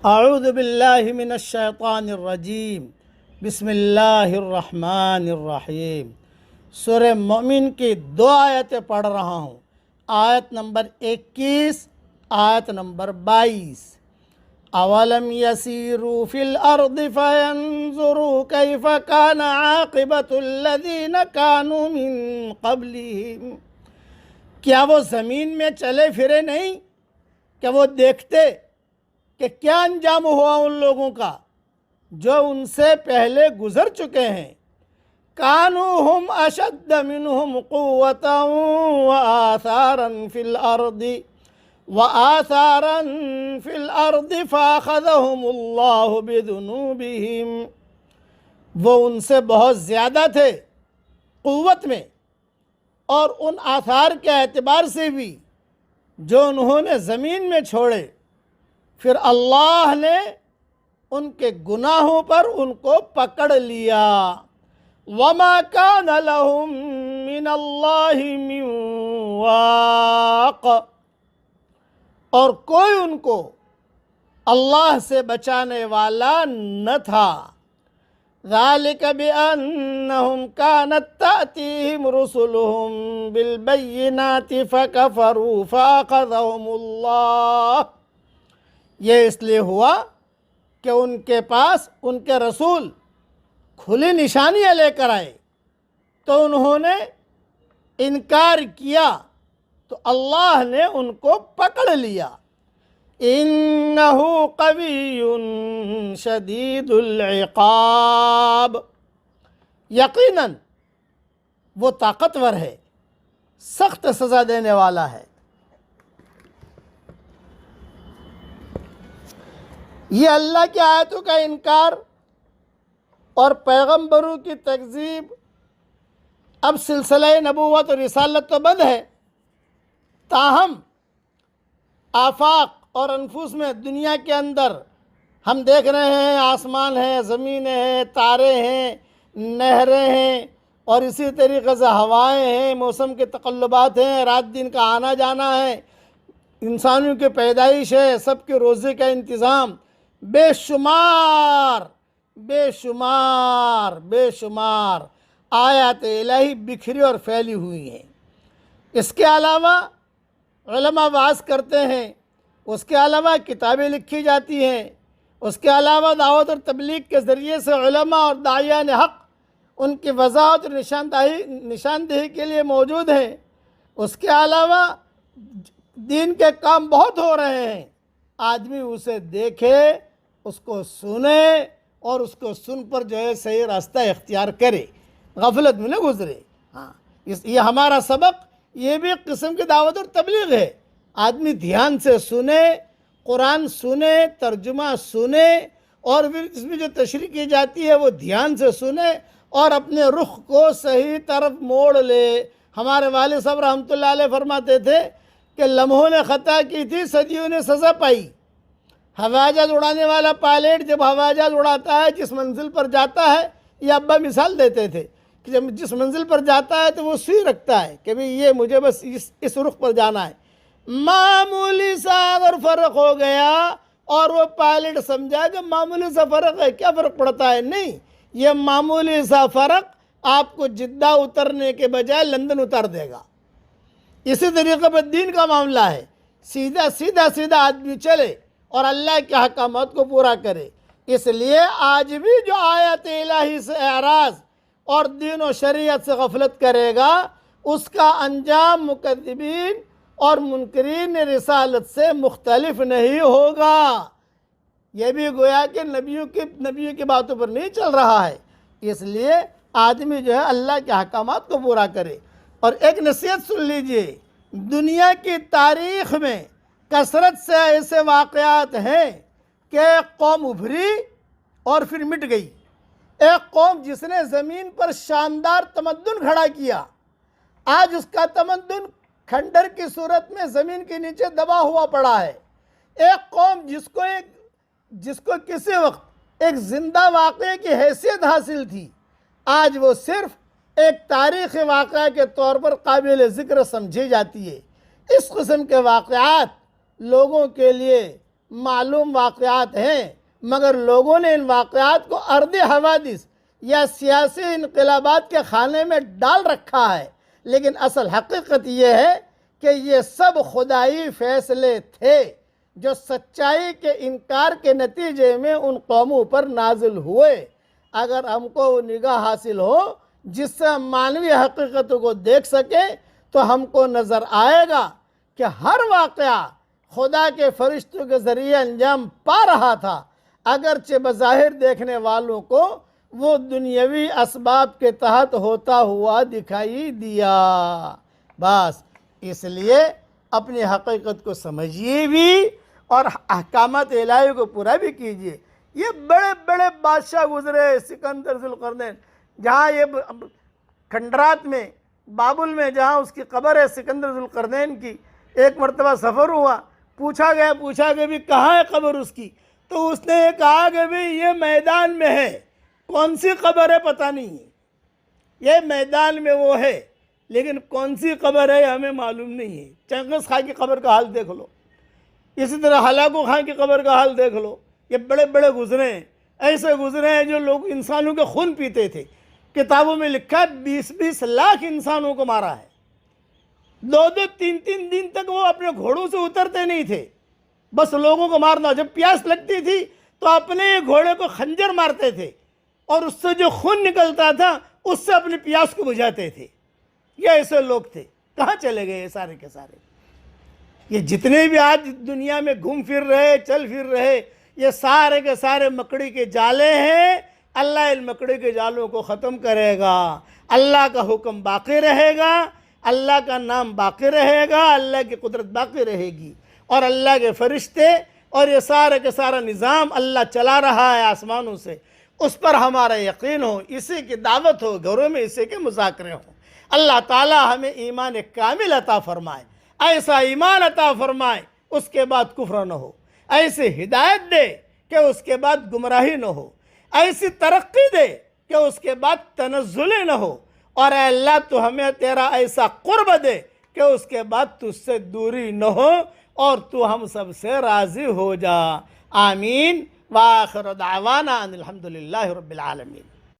اعوذ باللہ من الشیطان الرجیم، بسم اللہ الرحمن الرحیم۔ سورہ مومن کی 2 آیتیں پڑھ رہا ہوں، آیت نمبر 21، آیت نمبر 22۔ اولم یسیروا فی الارض فینظروا کیف کان عاقبۃ الذین کانوا من قبلہم۔ کیا وہ زمین میں چلے پھرے نہیں کہ وہ دیکھتے کہ کیا انجام ہوا ان لوگوں کا جو ان سے پہلے گزر چکے ہیں۔ کانوا ہم اشد منہم قوۃ وآثارا فی الارض فاخذہم اللہ بذنوبہم۔ وہ ان سے بہت زیادہ تھے قوت میں اور ان آثار کے اعتبار سے بھی جو انہوں نے زمین میں چھوڑے، پھر اللہ نے ان کے گناہوں پر ان کو پکڑ لیا۔ وَمَا كَانَ لَهُم مِّنَ اللَّهِ مِن وَاقٍ، اور کوئی ان کو اللہ سے بچانے والا نہ تھا۔ ذَلِكَ بِأَنَّهُمْ كَانَتْ تَأْتِيهِمْ رُسُلُهُم بِالْبَيِّنَاتِ فَكَفَرُوا فَأَخَذَهُمُ اللَّهُ۔ یہ اس لیے ہوا کہ ان کے پاس ان کے رسول کھلی نشانیاں لے کر آئے تو انہوں نے انکار کیا تو اللہ نے ان کو پکڑ لیا۔ اِنَّهُ قَوِيٌّ شَدِيدُ الْعِقَابِ، یقیناً وہ طاقتور ہے، سخت سزا دینے والا ہے۔ یہ اللہ کی آیتوں کا انکار اور پیغمبروں کی تکذیب اب سلسلہ نبوت اور رسالت تو بند ہے، تاہم آفاق اور انفس میں دنیا کے اندر ہم دیکھ رہے ہیں، آسمان ہے، زمینیں ہیں، تارے ہیں، نہریں ہیں، اور اسی طریقے سے ہوائیں ہیں، موسم کے تقلبات ہیں، رات دن کا آنا جانا ہے، انسانوں کی پیدائش ہے، سب کے روزے کا انتظام، بے شمار بے شمار بے شمار آیات الہی بکھری اور پھیلی ہوئی ہیں۔ اس کے علاوہ علماء وعظ کرتے ہیں، اس کے علاوہ کتابیں لکھی جاتی ہیں، اس کے علاوہ دعوت اور تبلیغ کے ذریعے سے علماء اور داعیان حق ان کی وضاحت اور نشاندہی کے لیے موجود ہیں۔ اس کے علاوہ دین کے کام بہت ہو رہے ہیں، آدمی اسے دیکھے، اس کو سنے اور اس کو سن پر جو ہے صحیح راستہ اختیار کرے، غفلت میں نہ گزرے۔ یہ ہمارا سبق، یہ بھی ایک قسم کی دعوت اور تبلیغ ہے۔ آدمی دھیان سے سنے، قرآن سنے، ترجمہ سنے، اور پھر اس میں جو تشریح کی جاتی ہے وہ دھیان سے سنے اور اپنے رخ کو صحیح طرف موڑ لے۔ ہمارے والد صاحب رحمۃ اللہ علیہ فرماتے تھے کہ لمحوں نے خطا کی تھی، صدیوں نے سزا پائی۔ ہوائی جہاز اڑانے والا پائلٹ جب ہوائی جہاز اڑاتا ہے، جس منزل پر جاتا ہے، یہ ابا مثال دیتے تھے کہ جب جس منزل پر جاتا ہے تو وہ سوئی رکھتا ہے کہ بھئی یہ مجھے بس اس رخ پر جانا ہے۔ معمولی سا اگر فرق ہو گیا اور وہ پائلٹ سمجھا کہ معمولی سا فرق ہے، کیا فرق پڑتا ہے؟ نہیں، یہ معمولی سا فرق آپ کو جدہ اترنے کے بجائے لندن اتار دے گا۔ اسی طریقے پر دین کا معاملہ ہے، سیدھا سیدھا سیدھا آدمی چلے اور اللہ کے احکامات کو پورا کرے۔ اس لیے آج بھی جو آیات الہی سے اعراض اور دین و شریعت سے غفلت کرے گا، اس کا انجام مکذبین اور منکرین رسالت سے مختلف نہیں ہوگا۔ یہ بھی گویا کہ نبیوں کی باتوں پر نہیں چل رہا ہے۔ اس لیے آدمی جو ہے اللہ کے احکامات کو پورا کرے۔ اور ایک نصیحت سن لیجئے، دنیا کی تاریخ میں کثرت سے ایسے واقعات ہیں کہ ایک قوم ابھری اور پھر مٹ گئی۔ ایک قوم جس نے زمین پر شاندار تمدن کھڑا کیا، آج اس کا تمدن کھنڈر کی صورت میں زمین کے نیچے دبا ہوا پڑا ہے۔ ایک قوم جس کو کسی وقت ایک زندہ واقعے کی حیثیت حاصل تھی، آج وہ صرف ایک تاریخی واقعہ کے طور پر قابل ذکر سمجھی جاتی ہے۔ اس قسم کے واقعات لوگوں کے لیے معلوم واقعات ہیں، مگر لوگوں نے ان واقعات کو ارض حوادث یا سیاسی انقلابات کے خانے میں ڈال رکھا ہے، لیکن اصل حقیقت یہ ہے کہ یہ سب خدائی فیصلے تھے جو سچائی کے انکار کے نتیجے میں ان قوموں پر نازل ہوئے۔ اگر ہم کو وہ نگاہ حاصل ہو جس سے ہم معنوی حقیقتوں کو دیکھ سکیں تو ہم کو نظر آئے گا کہ ہر واقعہ خدا کے فرشتوں کے ذریعے انجام پا رہا تھا، اگرچہ بظاہر دیکھنے والوں کو وہ دنیاوی اسباب کے تحت ہوتا ہوا دکھائی دیا۔ بس اس لیے اپنی حقیقت کو سمجھیے بھی اور احکامات الہی کو پورا بھی کیجیے۔ یہ بڑے بڑے بادشاہ گزرے، سکندر ذوالقرنین، جہاں یہ کھنڈرات میں بابل میں جہاں اس کی قبر ہے سکندر ذوالقرنین کی، ایک مرتبہ سفر ہوا، پوچھا گیا بھی کہاں ہے قبر اس کی، تو اس نے یہ کہا کہ بھی یہ میدان میں ہے، کون سی قبر ہے پتہ نہیں ہے، یہ میدان میں وہ ہے لیکن کون سی قبر ہے ہمیں معلوم نہیں ہے۔ چنگیز خان کی قبر کا حال دیکھ لو، اسی طرح ہلاکو خان کی قبر کا حال دیکھ لو، یہ بڑے بڑے گزرے ہیں، ایسے گزرے ہیں جو لوگ انسانوں کے خون پیتے تھے۔ کتابوں میں لکھا 20-20 لاکھ انسانوں کو مارا ہے، 2-2 3-3 دن تک وہ اپنے گھوڑوں سے اترتے نہیں تھے، بس لوگوں کو مارنا۔ جب پیاس لگتی تھی تو اپنے گھوڑے کو خنجر مارتے تھے اور اس سے جو خون نکلتا تھا اس سے اپنی پیاس کو بجھاتے تھے۔ یہ ایسے لوگ تھے، کہاں چلے گئے یہ سارے کے سارے؟ یہ جتنے بھی آج دنیا میں گھوم پھر رہے، چل پھر رہے، یہ سارے کے سارے مکڑی کے جالے ہیں۔ اللہ ان مکڑی کے جالوں کو ختم کرے گا، اللہ کا حکم باقی رہے گا، اللہ کا نام باقی رہے گا، اللہ کی قدرت باقی رہے گی، اور اللہ کے فرشتے اور یہ سارے کے سارا نظام اللہ چلا رہا ہے آسمانوں سے، اس پر ہمارا یقین ہو، اسی کی دعوت ہو، گھروں میں اسی کے مذاکرے ہوں۔ اللہ تعالی ہمیں ایمان کامل عطا فرمائے، ایسا ایمان عطا فرمائے اس کے بعد کفر نہ ہو، ایسی ہدایت دے کہ اس کے بعد گمراہی نہ ہو، ایسی ترقی دے کہ اس کے بعد تنزل نہ ہو، اور اے اللہ تو ہمیں تیرا ایسا قرب دے کہ اس کے بعد تجھ سے دوری نہ ہو اور تو ہم سب سے راضی ہو جا۔ آمین۔ وآخر دعوانا ان الحمدللہ رب العالمین۔